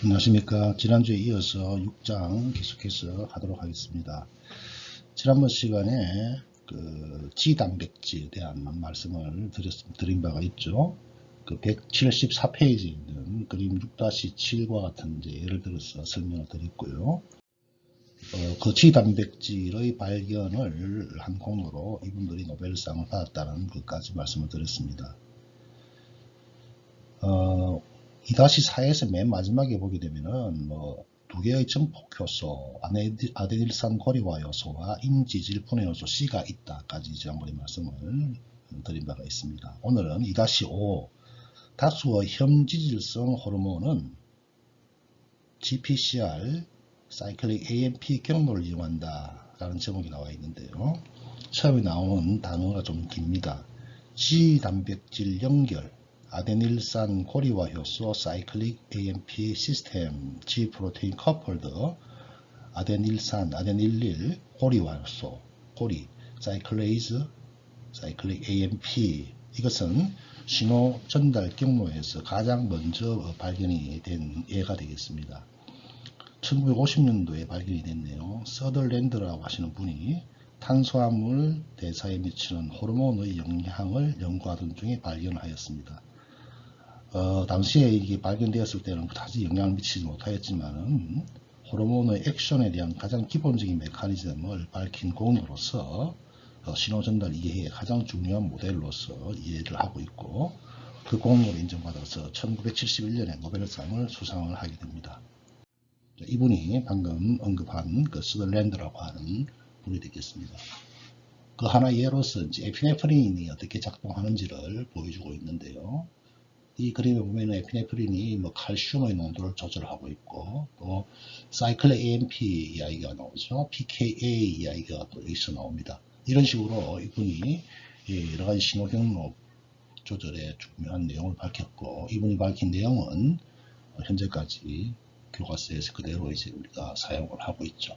안녕하십니까. 지난주에 이어서 6장 계속해서 하도록 하겠습니다. 지난번 시간에 G단백질에 대한 말씀을 드린 바가 있죠. 174페이지에 있는 그림 6-7과 같은 예를 들어서 설명을 드렸고요. 그 G단백질의 발견을 한 공로로 이분들이 노벨상을 받았다는 것까지 말씀을 드렸습니다. 2-4에서 맨 마지막에 보게 되면은 두 개의 정폭 효소, 아데닐산 고리화 요소와 인지질 분해 요소 C가 있다까지 지난번에 말씀을 드린 바가 있습니다. 오늘은 2-5 다수의 혐지질성 호르몬은 GPCR, 사이클릭 AMP 경로를 이용한다 라는 제목이 나와 있는데요. 처음에 나오는 단어가 좀 깁니다. G단백질 연결, 아데닐산 고리화 효소 사이클릭 AMP 시스템 G 프로테인 커플드 아데닐산 아데닐릴 고리화 효소 고리 사이클레이즈 사이클릭 AMP 이것은 신호 전달 경로에서 가장 먼저 발견이 된 예가 되겠습니다. 1950년도에 발견이 됐네요. 서덜랜드라고 하시는 분이 탄수화물 대사에 미치는 호르몬의 영향을 연구하던 중에 발견하였습니다. 당시에 이게 발견되었을 때는 다시 영향을 미치지 못하였지만 호르몬의 액션에 대한 가장 기본적인 메커니즘을 밝힌 공로로서 신호전달 이해의 가장 중요한 모델로서 이해를 하고 있고 그 공로를 인정받아서 1971년에 노벨상을 수상을 하게 됩니다. 이분이 방금 언급한 서덜랜드라고 하는 분이 되겠습니다. 그 하나 예로서 이제 에피네프린이 어떻게 작동하는지를 보여주고 있는데요. 이 그림에 보면 에피네프린이 칼슘의 농도를 조절하고 있고 또 사이클 AMP 이야기가 나오죠. pKa 이야기가 또 여기서 나옵니다. 이런 식으로 이분이 여러 가지 신호 경로 조절에 중요한 내용을 밝혔고 이분이 밝힌 내용은 현재까지 교과서에서 그대로 이제 우리가 사용을 하고 있죠.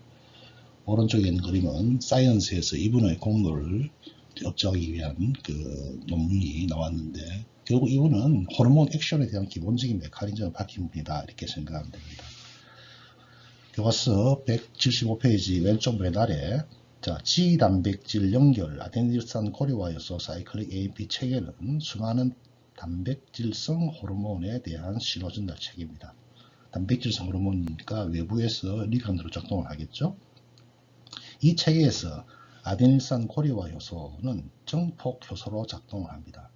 오른쪽에 있는 그림은 사이언스에서 이분의 공로를 업자하기 위한 논문이 나왔는데 결국 이분은 호르몬 액션에 대한 기본적인 메커니즘을 밝힌 분이다 이렇게 생각하면 됩니다. 교과서 175페이지 왼쪽 맨 아래 G단백질 연결 아데닐산 고리화 요소 사이클릭 AMP 체계는 수많은 단백질성 호르몬에 대한 신호 전달 체계입니다. 단백질성 호르몬이니까 외부에서 리간드로 작동을 하겠죠. 이 체계에서 아데닐산 고리화 효소는 정폭 효소로 작동을 합니다.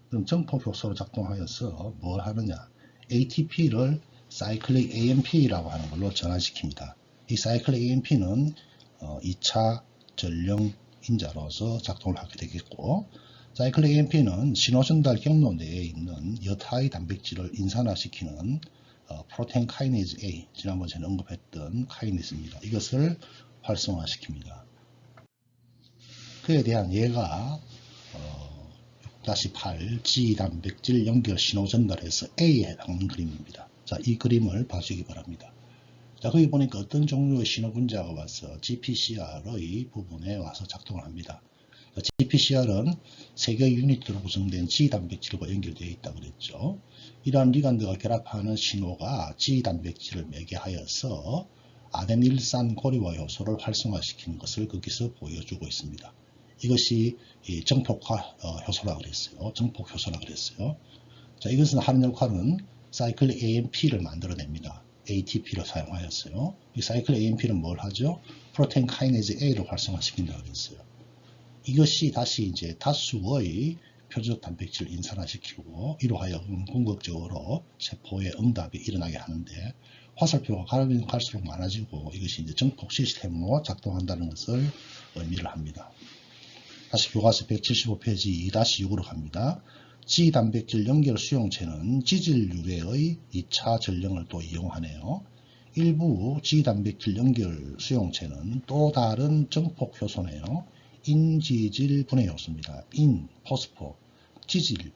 그럼 정폭 효소로 작동하여서 뭘 하느냐? ATP를 사이클릭 AMP라고 하는 걸로 전환시킵니다. 이 사이클릭 AMP는 2차 전령 인자로서 작동을 하게 되겠고 사이클릭 AMP는 신호전달 경로 내에 있는 여타의 단백질을 인산화시키는 프로테인 카이네이즈 A, 지난번에 언급했던 카이네이즈입니다. 이것을 활성화시킵니다. 그에 대한 예가 6-8 G단백질 연결 신호 전달에서 A에 해당하는 그림입니다. 자, 이 그림을 봐주기 바랍니다. 자, 거기 보니까 어떤 종류의 신호 분자가 와서 GPCR의 부분에 와서 작동을 합니다. GPCR은 3개의 유닛으로 구성된 G단백질과 연결되어 있다 그랬죠. 이러한 리간드가 결합하는 신호가 G단백질을 매개하여서 아데닐산 고리화 요소를 활성화시키는 것을 거기서 보여주고 있습니다. 이것이 정폭 효소라 그랬어요. 정폭 효소라 그랬어요. 자, 이것은 하는 역할은 사이클릭 AMP를 만들어냅니다. ATP를 사용하였어요. 이 사이클릭 AMP는 뭘 하죠? 프로테인 카이네이즈 A를 활성화시킨다고 그랬어요. 이것이 다시 이제 다수의 표적 단백질을 인산화시키고 이로 하여금 궁극적으로 세포의 응답이 일어나게 하는데 화살표가 가면 갈수록 많아지고 이것이 이제 정폭 시스템으로 작동한다는 것을 의미를 합니다. 다시 교과서 175페이지 2-6으로 갑니다. G단백질 연결 수용체는 지질 유래의 2차 전령을 또 이용하네요. 일부 G단백질 연결 수용체는 또 다른 정폭 효소네요. 인지질 분해 요소입니다. 포스포, 지질,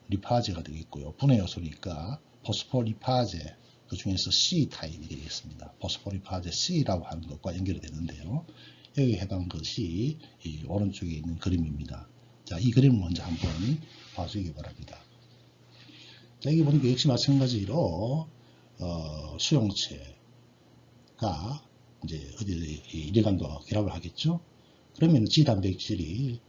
리파제가 되겠고요. 분해 요소니까 포스포리파제, 그 중에서 C 타입이 되겠습니다. 포스포리파제 C라고 하는 것과 연결이 되는데요. 여기에 해당한 것이 이 오른쪽에 있는 그림입니다. 자, 이 그림을 먼저 한번 봐주기 바랍니다. 자, 여기 보니까 역시 마찬가지로 수용체가 이제 어디 일간과 결합을 하겠죠. 그러면 G 단백질이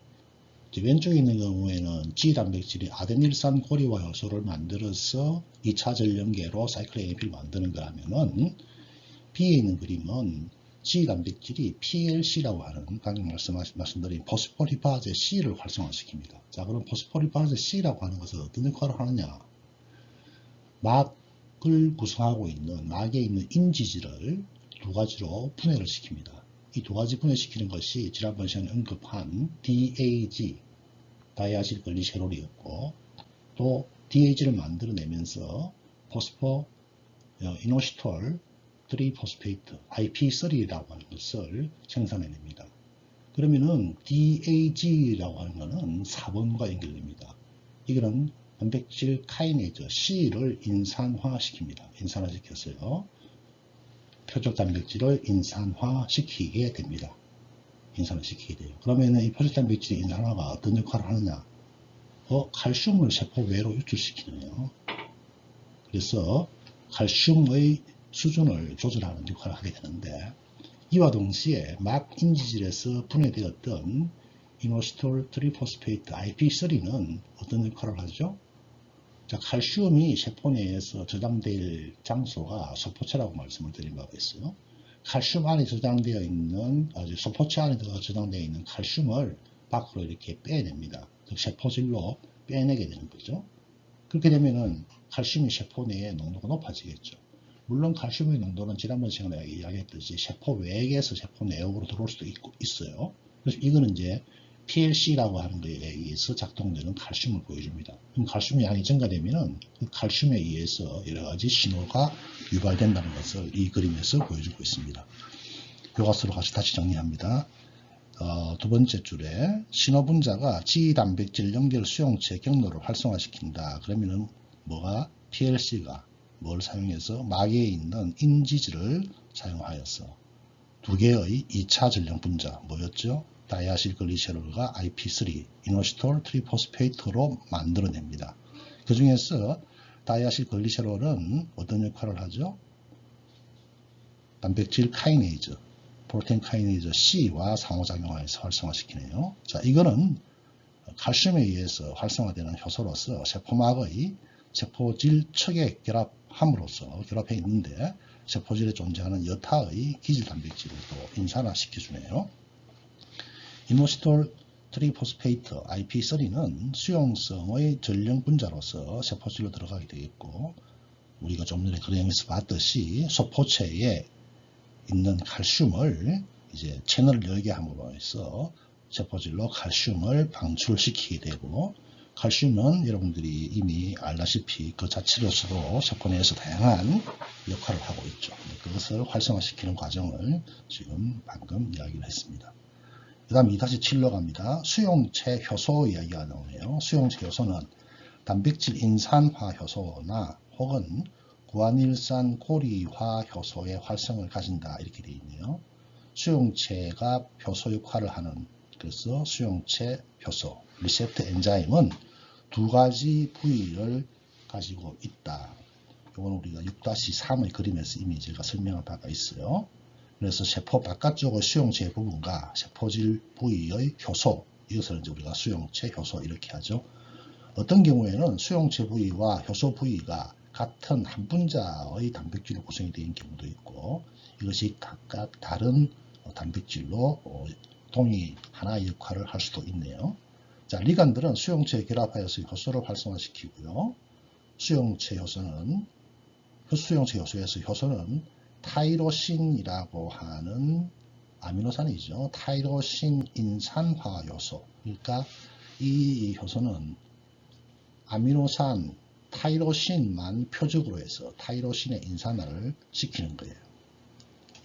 왼쪽에 있는 경우에는 G 단백질이 아데닐산 고리화 효소를 만들어서 2차 전염계로 사이클 AMP를 만드는 거라면은 B에 있는 그림은 G 단백질이 PLC라고 하는 방금 말씀드린 포스포리파제 C를 활성화시킵니다. 자, 그럼 포스포리파제 C라고 하는 것은 어떤 역할을 하느냐? 막을 구성하고 있는 막에 있는 인지질을 두 가지로 분해를 시킵니다. 이 두 가지 분해시키는 것이 지난번 시간에 언급한 DAG, 다이아실 글리세롤이었고, 또 DAG를 만들어내면서 포스포 이노시톨 트리포스페이트 IP3라고 하는 것을 생산해냅니다. 그러면은 DAG라고 하는 것은 4번과 연결됩니다. 이거는 단백질 카이네이즈 C를 인산화시켰어요. 표적 단백질을 인산화시키게 됩니다. 인산화시키게 돼요. 그러면은 이 표적 단백질 인산화가 어떤 역할을 하느냐? 칼슘을 세포 외로 유출시키네요. 그래서 칼슘의 수준을 조절하는 역할을 하게 되는데, 이와 동시에 막 인지질에서 분해되었던 이노시톨 트리포스페이트 IP3는 어떤 역할을 하죠? 자, 칼슘이 세포 내에서 저장될 장소가 소포체라고 말씀을 드린 바가 있어요. 칼슘 안에 저장되어 있는, 소포체 안에 저장되어 있는 칼슘을 밖으로 이렇게 빼냅니다. 즉, 세포질로 빼내게 되는 거죠. 그렇게 되면은 칼슘이 세포 내의 농도가 높아지겠죠. 물론 칼슘의 농도는 지난번 시간에 이야기했듯이 세포 외에서 세포 내역으로 들어올 수도 있어요. 그래서 이거는 이제 PLC라고 하는 것에 의해서 작동되는 칼슘을 보여줍니다. 그럼 칼슘의 양이 증가되면은 그 칼슘에 의해서 여러 가지 신호가 유발된다는 것을 이 그림에서 보여주고 있습니다. 교과서로 다시 정리합니다. 두 번째 줄에 신호분자가 G 단백질 연결 수용체 경로를 활성화시킨다. 그러면은 뭐가 PLC가 뭘 사용해서 막에 있는 인지질을 사용하여서 두 개의 2차 전령 분자 뭐였죠? 다이아실 글리세롤과 IP3, 이노시톨 트리포스페이트로 만들어냅니다. 그 중에서 다이아실 글리세롤은 어떤 역할을 하죠? 단백질 카이네이즈, 프로테인 카이네이즈 C와 상호작용하여서 활성화시키네요. 자, 이거는 칼슘에 의해서 활성화되는 효소로서 세포막의 세포질 척에 결합해 있는데 세포질에 존재하는 여타의 기질 단백질을 또 인산화시켜주네요. 이노시톨 트리포스페이트 IP3는 수용성의 전령 분자로서 세포질로 들어가게 되겠고, 우리가 좀 전에 그림에서 봤듯이 소포체에 있는 칼슘을 이제 채널을 열게 함으로 해서 세포질로 칼슘을 방출시키게 되고, 칼슘은 여러분들이 이미 알다시피 그 자체로서도 세포 내에서 다양한 역할을 하고 있죠. 그것을 활성화시키는 과정을 지금 방금 이야기를 했습니다. 그 다음 2-7로 갑니다. 수용체 효소 이야기가 나오네요. 수용체 효소는 단백질 인산화 효소나 혹은 구아닐산 고리화 효소의 활성을 가진다 이렇게 되어 있네요. 수용체가 효소 역할을 하는, 그래서 수용체 효소 리셉터 엔자임은 두 가지 부위를 가지고 있다. 이건 우리가 6-3의 그림에서 이미 제가 설명한 바가 있어요. 그래서 세포 바깥쪽의 수용체 부분과 세포질 부위의 효소, 이것을 이제 우리가 수용체 효소 이렇게 하죠. 어떤 경우에는 수용체 부위와 효소 부위가 같은 한 분자의 단백질로 구성이 되어 있는 경우도 있고, 이것이 각각 다른 단백질로 동이 하나의 역할을 할 수도 있네요. 자, 리간들은 수용체에 결합하여서 효소를 활성화시키고요. 수용체 효소에서 효소는 타이로신이라고 하는 아미노산이죠. 타이로신 인산화 효소. 그러니까 이 효소는 아미노산 타이로신만 표적으로 해서 타이로신의 인산화를 시키는 거예요.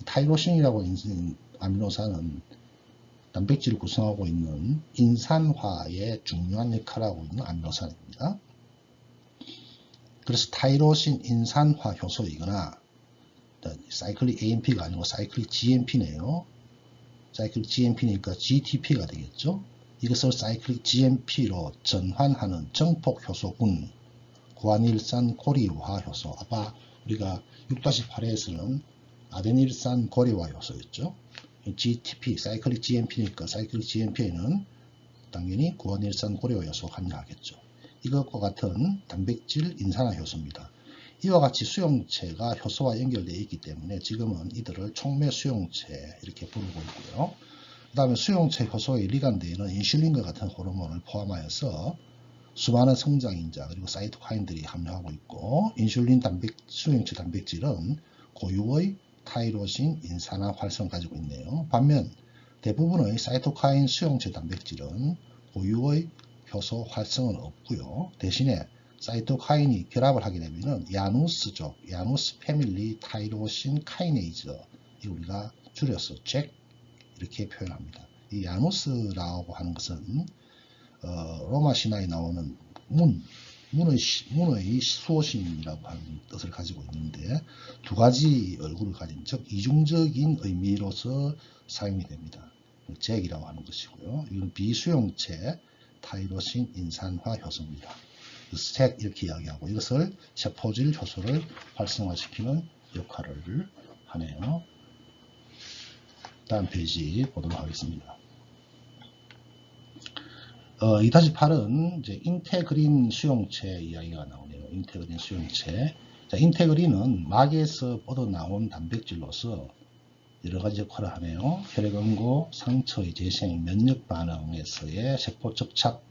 타이로신이라고 하는 아미노산은 단백질을 구성하고 있는 인산화에 중요한 역할을 하고 있는 아미노산입니다. 그래서 타이로신 인산화 효소이거나 사이클릭 AMP가 아니고 사이클릭 GMP네요. 사이클릭 GMP니까 GTP가 되겠죠. 이것을 사이클릭 GMP로 전환하는 정폭 효소군 구아닐산 고리화 효소, 아까 우리가 6-8에서는 아데닐산 고리화 요소였죠. GTP, 사이클릭 GMP니까 사이클릭 GMP에는 당연히 구아닐산 고리화 요소가 함유하겠죠. 이것과 같은 단백질 인산화 효소입니다. 이와 같이 수용체가 효소와 연결되어 있기 때문에 지금은 이들을 촉매 수용체 이렇게 부르고 있고요. 그 다음에 수용체 효소의 리간드에는 인슐린과 같은 호르몬을 포함하여서 수많은 성장인자 그리고 사이토카인들이 함유하고 있고, 인슐린 수용체 단백질은 고유의 타이로신 인산화 활성을 가지고 있네요. 반면 대부분의 사이토카인 수용체 단백질은 고유의 효소 활성은 없고요. 대신에 사이토카인이 결합을 하게 되면 야누스족, 야누스 패밀리 타이로신 카이네이즈, 이 우리가 줄여서 잭 이렇게 표현합니다. 이 야누스라고 하는 것은 로마 신화에 나오는 문의 수호신이라고 하는 뜻을 가지고 있는데, 두 가지 얼굴을 가진, 즉 이중적인 의미로서 사용이 됩니다. 잭이라고 하는 것이고요. 이건 비수용체 타이로신 인산화 효소입니다. 스택 이렇게 이야기하고, 이것을 세포질 효소를 활성화시키는 역할을 하네요. 다음 페이지 보도록 하겠습니다. 2-8은 이제 인테그린 수용체 이야기가 나오네요. 인테그린 수용체. 자, 인테그린은 막에서 뻗어나온 단백질로서 여러가지 역할을 하네요. 혈액응고, 상처의 재생, 면역 반응에서의 세포 접착,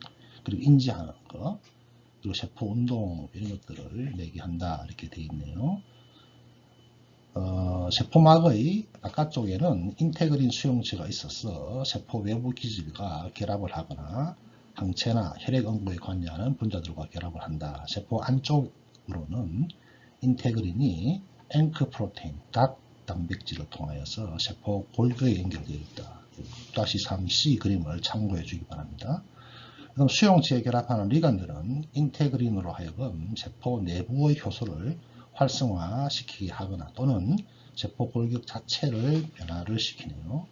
그리고 인지하는 것, 그리고 세포 운동 이런 것들을 내기한다 이렇게 되어 있네요. 세포막의 바깥쪽에는 인테그린 수용체가 있어서 세포 외부 기질과 결합을 하거나 항체나 혈액응고에 관여하는 분자들과 결합을 한다. 세포 안쪽으로는 인테그린이 앵크 프로테인, 닷 단백질을 통하여서 세포 골격에 연결되어 있다. 6-3C 그림을 참고해 주기 바랍니다. 그럼 수용체에 결합하는 리간들은 인테그린으로 하여금 세포 내부의 효소를 활성화시키게 하거나 또는 세포 골격 자체를 변화를 시키네요.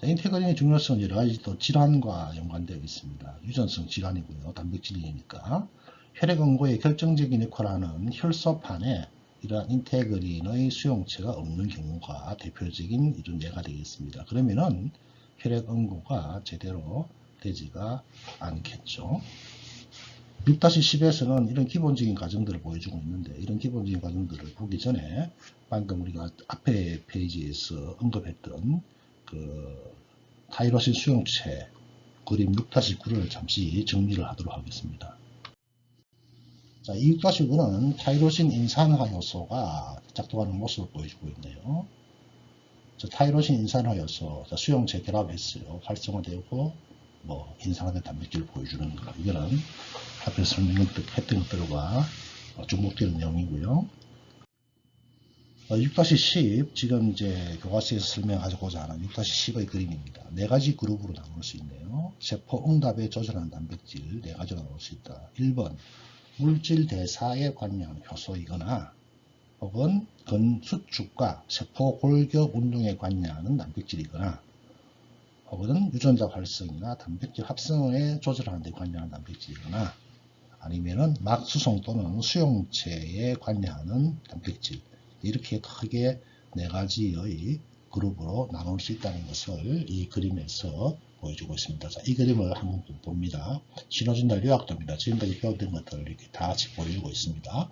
자, 인테그린의 중요성은 여러가지 또 질환과 연관되어 있습니다. 유전성 질환이고요. 단백질이니까. 혈액응고에 결정적인 역할을 하는 혈소판에 이러한 인테그린의 수용체가 없는 경우가 대표적인 이런 예가 되겠습니다. 그러면은 혈액응고가 제대로 되지가 않겠죠. 6-10에서는 이런 기본적인 과정들을 보여주고 있는데, 이런 기본적인 과정들을 보기 전에 방금 우리가 앞에 페이지에서 언급했던 그 타이로신 수용체 그림 6-9를 잠시 정리를 하도록 하겠습니다. 자, 이 6-9는 타이로신 인산화 요소가 작동하는 모습을 보여주고 있네요. 자, 타이로신 인산화 요소, 자, 수용체 결합했어요. 활성화되고 인산화된 단백질을 보여주는 거. 이거는 앞에 설명했던 것들과 중복되는 내용이고요. 6-10 지금 이제 교과서에서 설명하고자 하는 6-10의 그림입니다. 네 가지 그룹으로 나눌 수 있네요. 세포 응답에 조절하는 단백질 네 가지로 나눌 수 있다. 1번 물질 대사에 관여하는 효소이거나 혹은 근수축과 세포 골격 운동에 관여하는 단백질이거나 혹은 유전자 활성이나 단백질 합성에 조절하는 데 관여하는 단백질이거나 아니면은 막수송 또는 수용체에 관여하는 단백질, 이렇게 크게 네 가지의 그룹으로 나눌 수 있다는 것을 이 그림에서 보여주고 있습니다. 자, 이 그림을 한번 봅니다. 신호전달 요약도입니다. 지금까지 배웠던 것들을 이렇게 다 같이 보여주고 있습니다.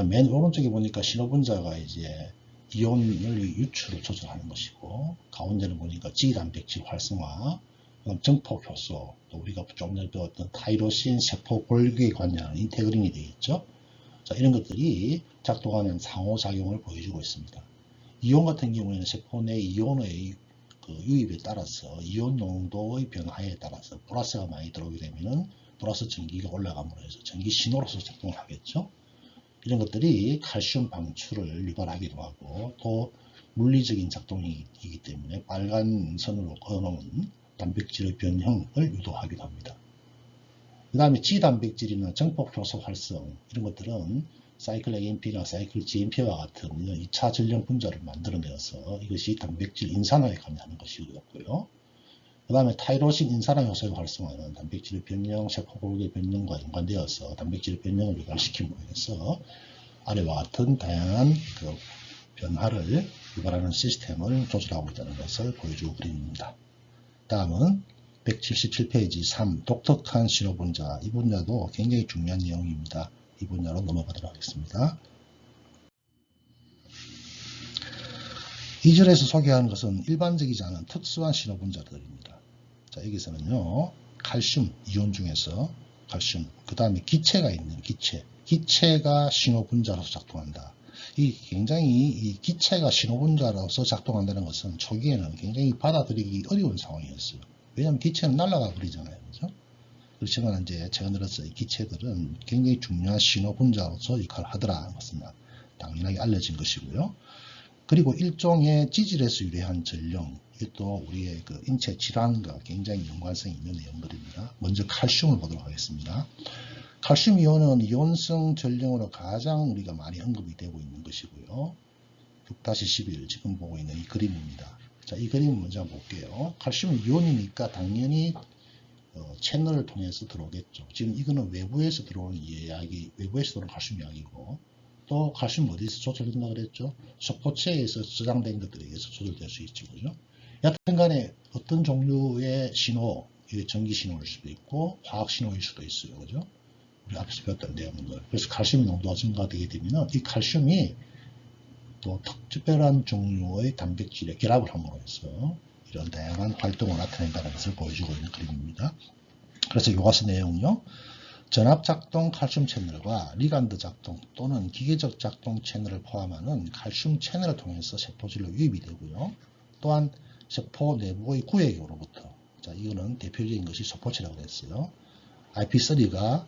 맨 오른쪽에 보니까 신호분자가 이제 이온을 유출을 조절하는 것이고, 가운데는 보니까 G단백질 활성화, 정폭 효소, 또 우리가 좀 전에 배웠던 타이로신 세포 골격에 관여하는 인테그린이 되겠죠. 자, 이런 것들이 작동하는 상호작용을 보여주고 있습니다. 이온 같은 경우에는 세포 내 이온의 그 유입에 따라서 이온 농도의 변화에 따라서 플러스가 많이 들어오게 되면은 플러스 전기가 올라감으로 해서 전기 신호로서 작동을 하겠죠. 이런 것들이 칼슘 방출을 유발하기도 하고, 또 물리적인 작동이기 때문에 빨간 선으로 그어놓은 단백질의 변형을 유도하기도 합니다. 그 다음에 G단백질이나 정폭효소 활성, 이런 것들은 사이클 AMP나 사이클 GMP와 같은 2차 전력 분자를 만들어내서 이것이 단백질 인산화에 관여하는 것이었고요. 그 다음에 타이로신 인산화 효소의 활성화는 단백질 변형, 세포 골격의 변형과 연관되어서 단백질 변형을 유발시킴으로 해서 아래와 같은 다양한 그 변화를 유발하는 시스템을 조절하고 있다는 것을 보여주고 그림입니다. 다음은 177페이지 3. 독특한 신호 분자. 이 분야도 굉장히 중요한 내용입니다. 이 분야로 넘어가도록 하겠습니다. 2절에서 소개하는 것은 일반적이지 않은 특수한 신호 분자들입니다. 자, 여기서는요, 칼슘 이온 중에서 칼슘, 그 다음에 기체가 있는 기체가 신호 분자로서 작동한다. 이 굉장히 이 기체가 신호 분자로서 작동한다는 것은 초기에는 굉장히 받아들이기 어려운 상황이었어요. 왜냐하면 기체는 날아가 버리잖아요. 그죠? 그렇지만 이제 최근 들어서 이 기체들은 굉장히 중요한 신호 분자로서 역할을 하더라는 것은 당연하게 알려진 것이고요. 그리고 일종의 지질에서 유래한 전령, 이것도 우리의 그 인체 질환과 굉장히 연관성이 있는 내용들입니다. 먼저 칼슘을 보도록 하겠습니다. 칼슘 이온은 이온성 전령으로 가장 우리가 많이 언급이 되고 있는 것이고요. 6-11 지금 보고 있는 이 그림입니다. 자, 이 그림을 먼저 볼게요. 칼슘 이온이니까 당연히 채널을 통해서 들어오겠죠. 지금 이거는 외부에서 들어오는 이야기, 외부에서 들어오는 칼슘 이야기고, 또 칼슘 어디서 조절된다 그랬죠? 소포체에서 저장된 것들에 의해서 조절될 수 있죠. 그죠? 여튼 간에 어떤 종류의 신호, 이게 전기 신호일 수도 있고, 화학 신호일 수도 있어요. 그죠? 우리 앞에서 배웠던 내용들. 그래서 칼슘 농도가 증가되게 되면 이 칼슘이 또 특별한 종류의 단백질에 결합을 함으로 해서 이런 다양한 활동을 나타낸다는 것을 보여주고 있는 그림입니다. 그래서 교과서 내용은요. 전압작동 칼슘 채널과 리간드 작동 또는 기계적 작동 채널을 포함하는 칼슘 채널을 통해서 세포질로 유입이 되고요. 또한 세포 내부의 구획으로부터, 자, 이거는 대표적인 것이 소포체라고 했어요. IP3가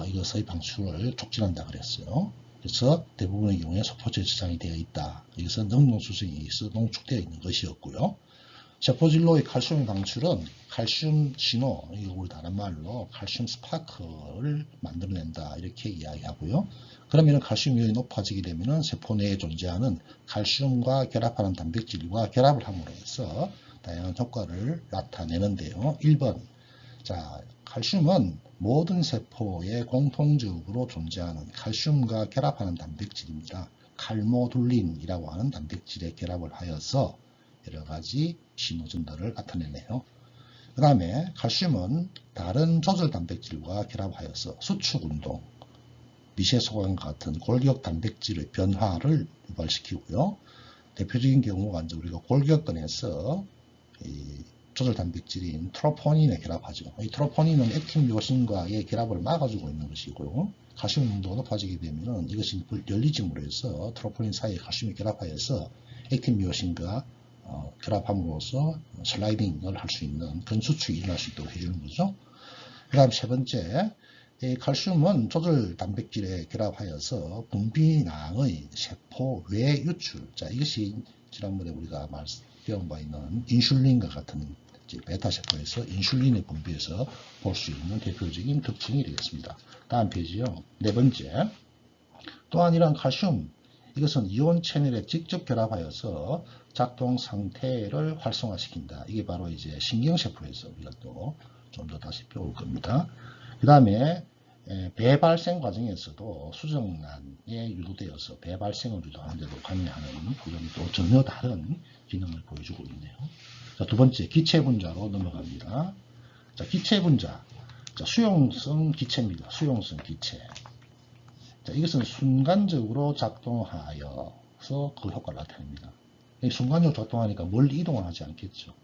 이것의 방출을 촉진한다 그랬어요. 그래서 대부분의 경우에 소포체 저장이 되어 있다. 이것은 능동수성에 의해서 농축되어 있는 것이었고요. 세포질로의 칼슘 방출은 칼슘 신호, 이걸 다른 말로 칼슘 스파크를 만들어낸다. 이렇게 이야기하고요. 그러면 칼슘 이온이 높아지게 되면 세포 내에 존재하는 칼슘과 결합하는 단백질과 결합을 함으로 해서 다양한 효과를 나타내는데요. 1번. 자, 칼슘은 모든 세포에 공통적으로 존재하는 칼슘과 결합하는 단백질입니다. 칼모둘린이라고 하는 단백질에 결합을 하여서 여러가지 신호 전달을 나타내네요. 그 다음에 칼슘은 다른 조절 단백질과 결합하여서 수축운동, 미세소금과 같은 골격 단백질의 변화를 유발시키고요. 대표적인 경우가 이제 우리가 골격근에서 조절 단백질인 트로포닌에 결합하죠. 이 트로포닌은 액틴 묘신과의 결합을 막아주고 있는 것이고, 칼슘 농도가 높아지게 되면 이것이 열리짐으로 해서 트로포닌 사이에 칼슘이 결합하여서 액틴 묘신과 결합함으로써 슬라이딩을 할 수 있는 그런 수축이 일어날 수 있도록 해주는 거죠. 그 다음 세 번째, 이 칼슘은 조절 단백질에 결합하여서 분비낭의 세포 외 유출. 자, 이것이 지난번에 우리가 배운 바 있는 인슐린과 같은 베타세포에서 인슐린의 분비에서 볼 수 있는 대표적인 특징이 되겠습니다. 다음 페이지요. 네 번째, 또한 이러한 칼슘, 이것은 이온 채널에 직접 결합하여서 작동 상태를 활성화시킨다. 이게 바로 이제 신경세포에서 우리가 또 좀 더 다시 배울 겁니다. 그 다음에 배발생 과정에서도 수정란에 유도되어서 배발생을 유도하는 데도 관여하는 이런 또 전혀 다른 기능을 보여주고 있네요. 자, 두 번째, 기체 분자로 넘어갑니다. 자, 기체 분자. 자, 수용성 기체입니다. 수용성 기체. 자, 이것은 순간적으로 작동하여서 그 효과를 나타냅니다. 순간적으로 작동하니까 멀리 이동을 하지 않겠죠.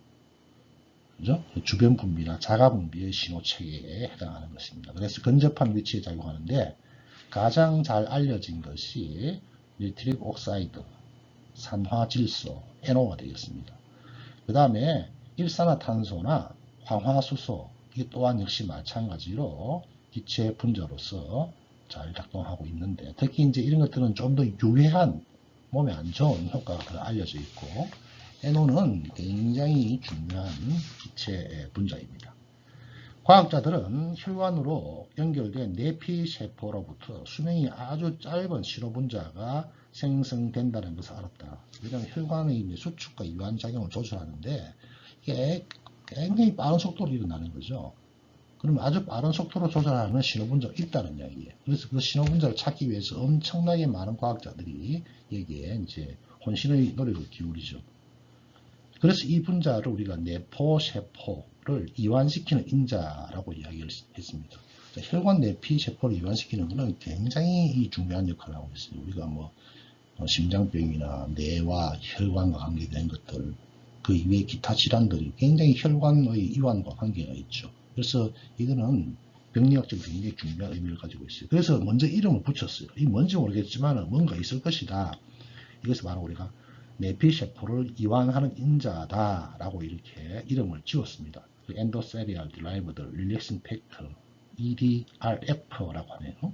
그죠? 주변 분비나 자가 분비의 신호 체계에 해당하는 것입니다. 그래서 근접한 위치에 작용하는데 가장 잘 알려진 것이 니트릭 옥사이드, 산화질소, NO가 되겠습니다. 그 다음에 일산화탄소나 황화수소, 이 또한 역시 마찬가지로 기체 분자로서 잘 작동하고 있는데, 특히 이제 이런 것들은 좀 더 유해한 몸에 안 좋은 효과가 더 알려져 있고, NO는 굉장히 중요한 기체 분자입니다. 과학자들은 혈관으로 연결된 내피세포로부터 수명이 아주 짧은 신호분자가 생성된다는 것을 알았다. 왜냐하면 혈관의 수축과 이완작용을 조절하는데 이게 굉장히 빠른 속도로 일어나는 거죠. 그러면 아주 빠른 속도로 조절하는 신호분자가 있다는 이야기예요. 그래서 그 신호분자를 찾기 위해서 엄청나게 많은 과학자들이 여기에 이제 혼신의 노력을 기울이죠. 그래서 이 분자를 우리가 내포세포를 이완시키는 인자라고 이야기를 했습니다. 혈관 내피세포를 이완시키는 것은 굉장히 중요한 역할을 하고 있어요. 우리가 뭐 심장병이나 뇌와 혈관과 관계된 것들, 그 이외의 기타 질환들이 굉장히 혈관의 이완과 관계가 있죠. 그래서 이거는 병리학적으로 굉장히 중요한 의미를 가지고 있어요. 그래서 먼저 이름을 붙였어요. 이 뭔지 모르겠지만 뭔가 있을 것이다. 이것을 바로 우리가 내피세포를 이완하는 인자다 라고 이렇게 이름을 지었습니다. 엔도세리얼 디라이브드 릴렉싱 팩터 EDRF라고 하네요.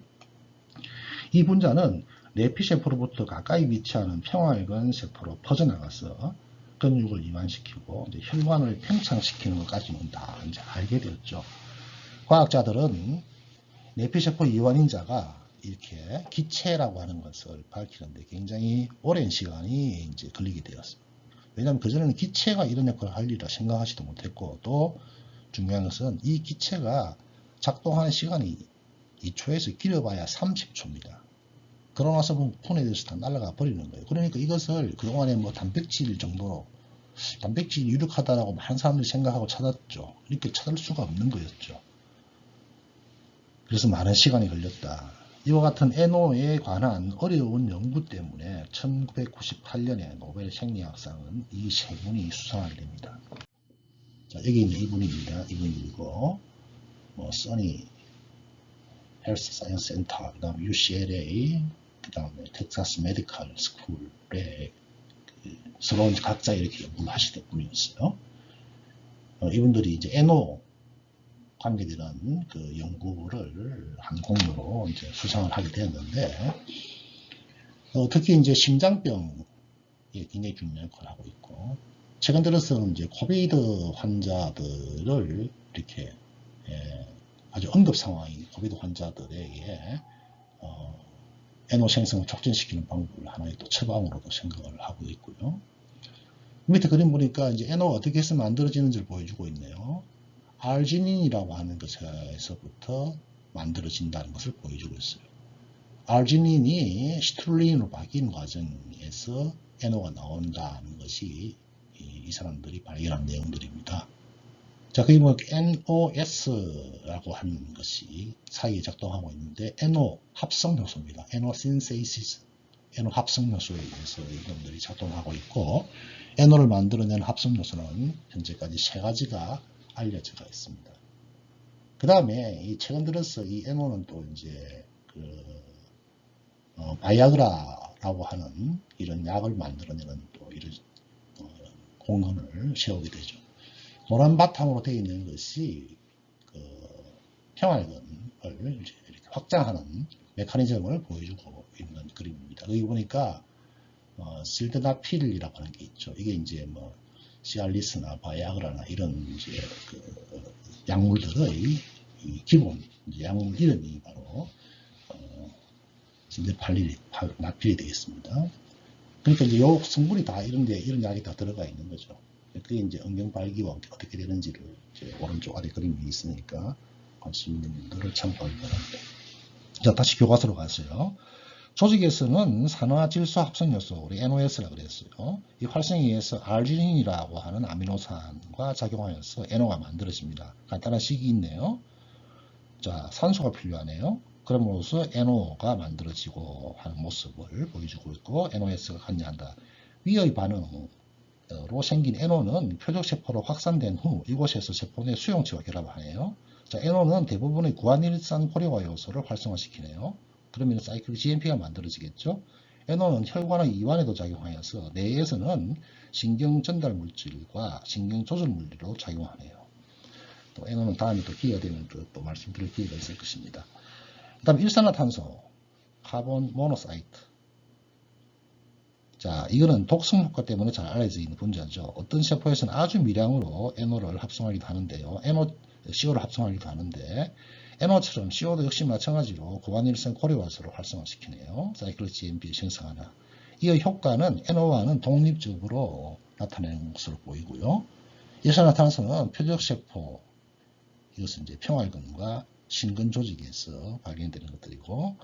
이 분자는 내피세포로부터 가까이 위치하는 평활근 세포로 퍼져나가서 근육을 이완시키고 이제 혈관을 팽창시키는 것까지는 다 이제 알게 되었죠. 과학자들은 내피세포 이완인자가 이렇게 기체라고 하는 것을 밝히는데 굉장히 오랜 시간이 이제 걸리게 되었습니다. 왜냐하면 그전에는 기체가 이런 역할을 할 일이라 생각하지도 못했고, 또 중요한 것은 이 기체가 작동하는 시간이 2초에서 길어봐야 30초입니다. 그러고 나서 분해돼서 다 날아가 버리는 거예요. 그러니까 이것을 그동안에 뭐 단백질 정도로 단백질이 유력하다라고 많은 사람들이 생각하고 찾았죠. 이렇게 찾을 수가 없는 거였죠. 그래서 많은 시간이 걸렸다. 이와 같은 NO에 관한 어려운 연구 때문에 1998년에 노벨 생리학상은 이 세 분이 수상하게 됩니다. 자, 여기 있는 이분입니다. 이분이고, 뭐, 써니 헬스 사이언스 센터, 그 다음에 UCLA, 그 다음에 텍사스 메디컬 스쿨에 서로 각자 이렇게 연구를 하시던 분이었어요. 이분들이 이제 NO 관계되는 그 연구를 한 공로로 이제 수상을 하게 되었는데, 특히 이제 심장병에 굉장히 중요한 역할을 하고 있고, 최근 들어서는 이제 코비드 환자들을 이렇게 아주 응급 상황인 코비드 환자들에게 NO 생성을 촉진시키는 방법을 하나의 또 처방으로도 생각을 하고 있고요. 밑에 그림 보니까 이제 NO가 어떻게 해서 만들어지는지를 보여주고 있네요. 아르지닌이라고 하는 것에서부터 만들어진다는 것을 보여주고 있어요. 아르지닌이 시트룰린으로 바뀐 과정에서 NO가 나온다는 것이 이 사람들이 발견한 내용들입니다. 자, 그게 뭐 NOS라고 하는 것이 사이에 작동하고 있는데 NO 합성 요소입니다. NO synthesis, NO 합성 요소에 의해서 이놈들이 작동하고 있고, NO를 만들어내는 합성 요소는 현재까지 세 가지가 알려져 있습니다. 그 다음에 최근 들어서 이 NO는 또 이제 바이아그라라고 하는 이런 약을 만들어내는 또 이런 공헌을 세우게 되죠. 노란 바탕으로 되어 있는 것이 평활근을 이렇게 확장하는 메커니즘을 보여주고 있는 그림입니다. 여기 보니까 실드나필이라고 하는 게 있죠. 이게 이제 뭐 시알리스나 바이아그라나 이런 이제 약물들의 기본 이제 약물 이름이 바로 실드나필이 되겠습니다. 그러니까 이제 요 성분이 다 이런 약이 다 들어가 있는 거죠. 그게 이제 응용발기와 어떻게 되는지를 이제 오른쪽 아래 그림이 있으니까 관심 있는 분들을 참고하기 바랍니다. 자, 다시 교과서로 갔어요. 조직에서는 산화질소 합성요소, 우리 NOS라고 그랬어요. 이 활성에 의해서 아르지닌이라고 하는 아미노산과 작용하여서 NO가 만들어집니다. 간단한 식이 있네요. 자, 산소가 필요하네요. 그럼으로써 NO가 만들어지고 하는 모습을 보여주고 있고, NOS가 관여한다. 위의 반응으로 생긴 NO는 표적세포로 확산된 후 이곳에서 세포 내 수용체와 결합하네요. 자, NO는 대부분의 구안일산 고리화 요소를 활성화시키네요. 그러면 사이클 GMP가 만들어지겠죠. NO는 혈관의 이완에도 작용하여서 뇌에서는 신경 전달 물질과 신경 조절 물질로 작용하네요. 또 NO는 다음에 또 기회가 되면 또 말씀드릴 기회가 있을 것입니다. 그 다음 일산화탄소, 카본 모노사이트. 자, 이거는 독성 효과 때문에 잘 알려져 있는 분자죠. 어떤 세포에서는 아주 미량으로 NO를 합성하기도 하는데요. CO를 합성하기도 하는데, NO처럼 CO도 역시 마찬가지로 고환일산 고리화소를 활성화시키네요. 사이클 GMP 생성하나. 이의 효과는 NO와는 독립적으로 나타내는 것으로 보이고요. 일산화탄소는 표적세포에 이것은 이제 평활근과 신근 조직에서 발견되는 것들이고,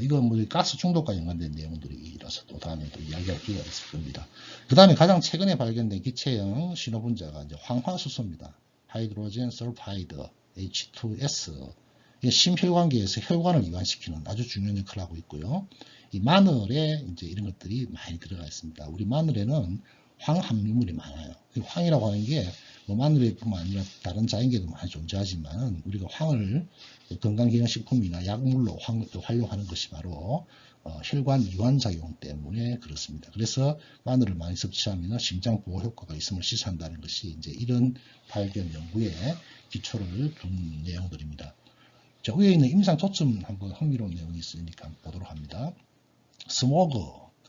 이건 뭐 가스 중독과 연관된 내용들이라서 또 다음에 또 이야기할 기회가 있을 겁니다. 그 다음에 가장 최근에 발견된 기체형 신호분자가 이제 황화수소입니다. 하이드로젠 설파이드 H2S. 이게 심혈관계에서 혈관을 이완시키는 아주 중요한 역할을 하고 있고요. 이 마늘에 이제 이런 것들이 많이 들어가 있습니다. 우리 마늘에는 황 함유물이 많아요. 황이라고 하는 게 뭐 마늘뿐만 아니라 다른 자연계도 많이 존재하지만 우리가 황을 건강기능식품이나 약물로 활용하는 것이 바로 혈관 이완 작용 때문에 그렇습니다. 그래서 마늘을 많이 섭취하면 심장 보호 효과가 있음을 시사한다는 것이 이제 이런 발견 연구에 기초를 둔 내용들입니다. 자, 위에 있는 임상 초점 한번 흥미로운 내용이 있으니까 보도록 합니다. 스모그,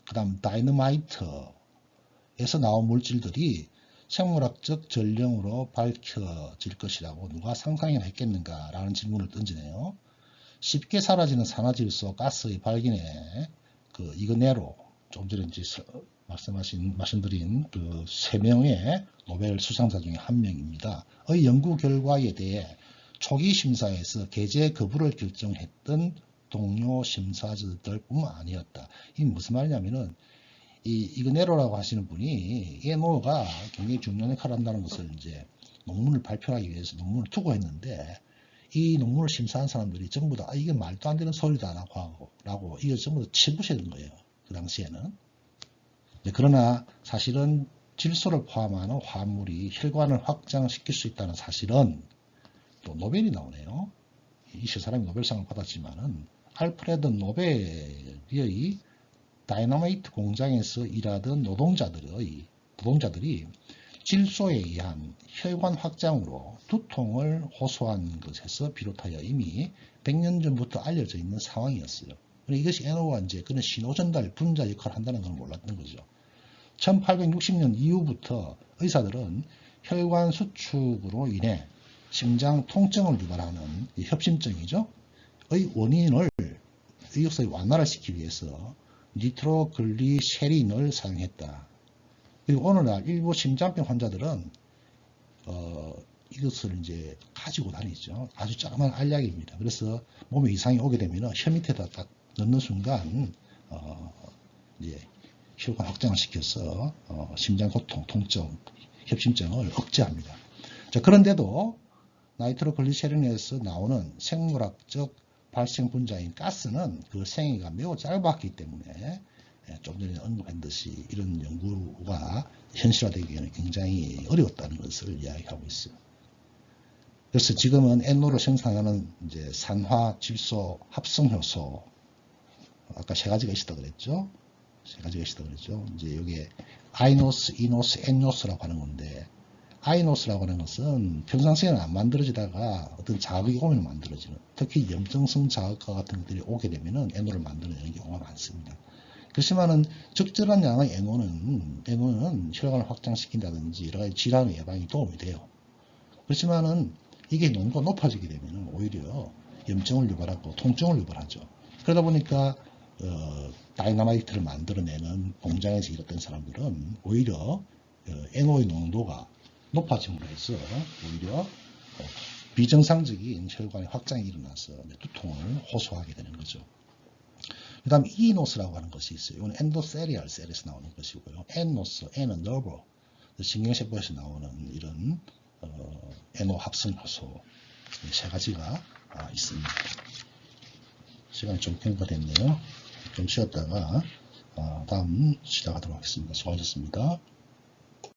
그 다음 다이너마이트에서 나온 물질들이 생물학적 전령으로 밝혀질 것이라고 누가 상상이나 했겠는가 라는 질문을 던지네요. 쉽게 사라지는 산화질소 가스의 발견에 그 이그네로, 좀 전에 이제 말씀드린 그 3명의 노벨 수상자 중에 한 명입니다. 의 연구 결과에 대해 초기 심사에서 게재 거부를 결정했던 동료 심사자들 뿐만 아니었다. 이게 무슨 말이냐면은 이그네로라고 하시는 분이 NO가 굉장히 중요한 역할을 한다는 것을 이제 논문을 발표하기 위해서 논문을 투고했는데 이 논문을 심사한 사람들이 전부 다 이게 말도 안 되는 소리다 라고 이거 전부 다 치부시는 거예요. 그 당시에는. 그러나 사실은 질소를 포함하는 화합물이 혈관을 확장시킬 수 있다는 사실은 또 노벨이 나오네요. 이 사람이 노벨상을 받았지만은 알프레드 노벨의 다이너마이트 공장에서 일하던 노동자들이 질소에 의한 혈관 확장으로 두통을 호소한 것에서 비롯하여 이미 100년 전부터 알려져 있는 상황이었어요. 이것이 NO가 이제 그런 신호 전달 분자 역할을 한다는 걸 몰랐던 거죠. 1860년 이후부터 의사들은 혈관 수축으로 인해 심장 통증을 유발하는 협심증이죠. 의 원인을 이것을 완화를 시키기 위해서 니트로글리세린을 사용했다. 그리고 오늘날 일부 심장병 환자들은 이것을 이제 가지고 다니죠. 아주 조그만 알약입니다. 그래서 몸에 이상이 오게 되면 혀 밑에다 딱 넣는 순간 이제 혈관 확장을 시켜서 심장 고통, 통증, 협심증을 억제합니다. 자, 그런데도 나이트로글리세린에서 나오는 생물학적 발생 분자인 가스는 그 생애가 매우 짧았기 때문에 좀 전에 언급한 듯이 이런 연구가 현실화되기에는 굉장히 어려웠다는 것을 이야기하고 있어요. 그래서 지금은 NO를 생산하는 이제 산화 질소 합성 효소, 아까 3가지가 있었다 그랬죠. 3가지가 있었다 그랬죠. 이제 여기에 아이노스, 이노스, N노스라고 하는 건데, 아이노스라고 하는 것은 평상시에는 안 만들어지다가 어떤 자극이 오면 만들어지는, 특히 염증성 자극과 같은 것들이 오게 되면은 NO를 만들어내는 경우가 많습니다. 그렇지만은 적절한 양의 NO는 혈관을 확장시킨다든지 여러 가지 질환의 예방에 도움이 돼요. 그렇지만은 이게 농도가 높아지게 되면은 오히려 염증을 유발하고 통증을 유발하죠. 그러다 보니까 다이너마이트를 만들어내는 공장에서 일했던 사람들은 오히려 NO의 농도가 높아짐으로 해서 오히려 비정상적인 혈관의 확장이 일어나서 두통을 호소하게 되는 거죠. 그 다음 이노스라고 하는 것이 있어요. 이건 엔도세리알 셀에서 나오는 것이고요. N노스, N은 너브, 신경세포에서 나오는 이런 NO 합성 효소 3가지가 있습니다. 시간이 좀 경과가 됐네요. 좀 쉬었다가 다음 시작하도록 하겠습니다. 수고하셨습니다.